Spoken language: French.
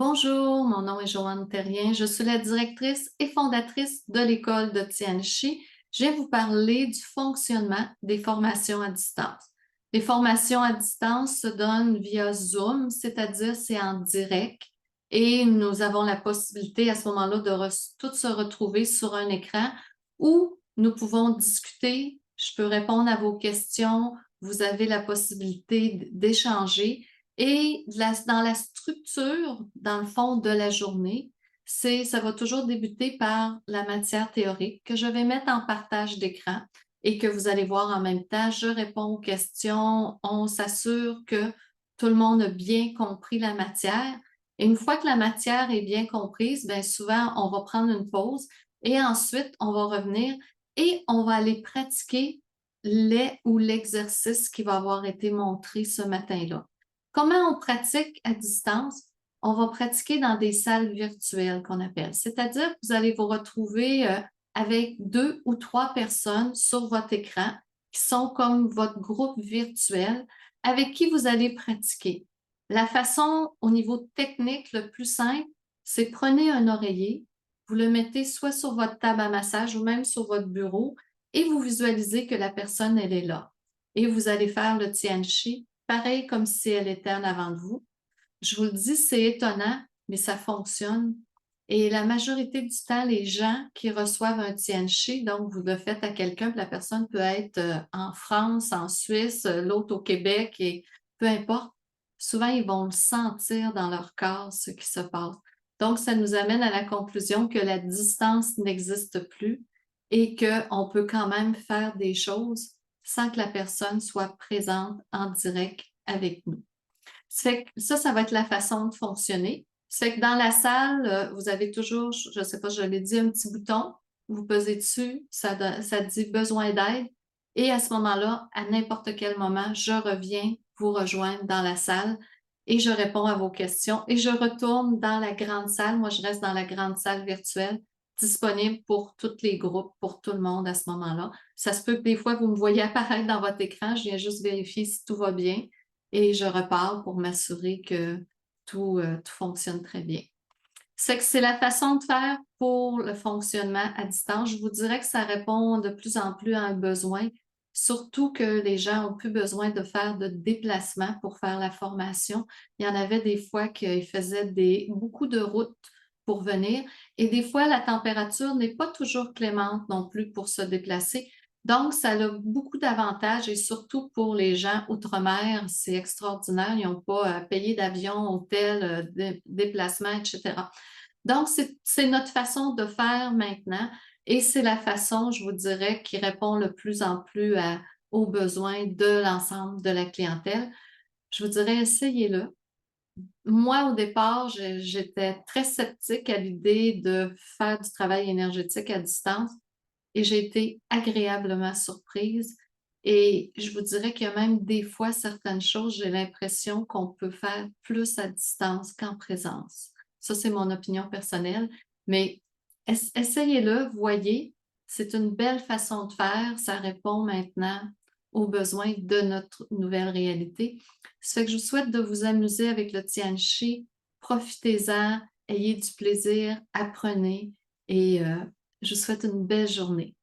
Bonjour, mon nom est Joanne Terrien. Je suis la directrice et fondatrice de l'école de Tianchi. Je vais vous parler du fonctionnement des formations à distance. Les formations à distance se donnent via Zoom, c'est-à-dire c'est en direct et nous avons la possibilité à ce moment-là de tous se retrouver sur un écran où nous pouvons discuter. Je peux répondre à vos questions. Vous avez la possibilité d'échanger. Et dans la structure, dans le fond de la journée, ça va toujours débuter par la matière théorique que je vais mettre en partage d'écran et que vous allez voir en même temps. Je réponds aux questions, on s'assure que tout le monde a bien compris la matière. Et une fois que la matière est bien comprise, bien souvent, on va prendre une pause et ensuite, on va revenir et on va aller pratiquer l'exercice qui va avoir été montré ce matin-là. Comment on pratique à distance? On va pratiquer dans des salles virtuelles qu'on appelle. C'est-à-dire que vous allez vous retrouver avec 2 ou 3 personnes sur votre écran qui sont comme votre groupe virtuel avec qui vous allez pratiquer. La façon au niveau technique le plus simple, c'est prenez un oreiller, vous le mettez soit sur votre table à massage ou même sur votre bureau et vous visualisez que la personne, elle est là. Et vous allez faire le Tianchi pareil comme si elle était en avant de vous. Je vous le dis, c'est étonnant, mais ça fonctionne. Et la majorité du temps, les gens qui reçoivent un Tianchi, donc vous le faites à quelqu'un, puis la personne peut être en France, en Suisse, l'autre au Québec, et peu importe, souvent ils vont le sentir dans leur corps, ce qui se passe. Donc, ça nous amène à la conclusion que la distance n'existe plus et qu'on peut quand même faire des choses sans que la personne soit présente en direct avec nous. Ça va être la façon de fonctionner. Ça fait que dans la salle, vous avez toujours, je ne sais pas, je l'ai dit, un petit bouton. Vous pesez dessus, ça dit besoin d'aide. Et à ce moment-là, à n'importe quel moment, je reviens vous rejoindre dans la salle et je réponds à vos questions et je retourne dans la grande salle. Moi, je reste dans la grande salle virtuelle disponible pour tous les groupes, pour tout le monde à ce moment-là. Ça se peut que des fois, vous me voyez apparaître dans votre écran. Je viens juste vérifier si tout va bien et je repars pour m'assurer que tout fonctionne très bien. C'est la façon de faire pour le fonctionnement à distance. Je vous dirais que ça répond de plus en plus à un besoin, surtout que les gens ont plus besoin de faire de déplacements pour faire la formation. Il y en avait des fois qu'ils faisaient beaucoup de routes pour venir et des fois la température n'est pas toujours clémente non plus pour se déplacer. Donc, ça a beaucoup d'avantages et surtout pour les gens outre-mer, c'est extraordinaire. Ils n'ont pas à payer d'avion, hôtel, déplacement, etc. Donc, c'est notre façon de faire maintenant et c'est la façon, je vous dirais, qui répond le plus en plus aux besoins de l'ensemble de la clientèle. Je vous dirais, essayez-le. Moi, au départ, j'étais très sceptique à l'idée de faire du travail énergétique à distance et j'ai été agréablement surprise. Et je vous dirais qu'il y a même des fois certaines choses, j'ai l'impression qu'on peut faire plus à distance qu'en présence. Ça, c'est mon opinion personnelle, mais essayez-le, voyez, c'est une belle façon de faire, ça répond maintenant aux besoins de notre nouvelle réalité. Ça fait que je vous souhaite de vous amuser avec le Tianchi, profitez-en, ayez du plaisir, apprenez et je vous souhaite une belle journée.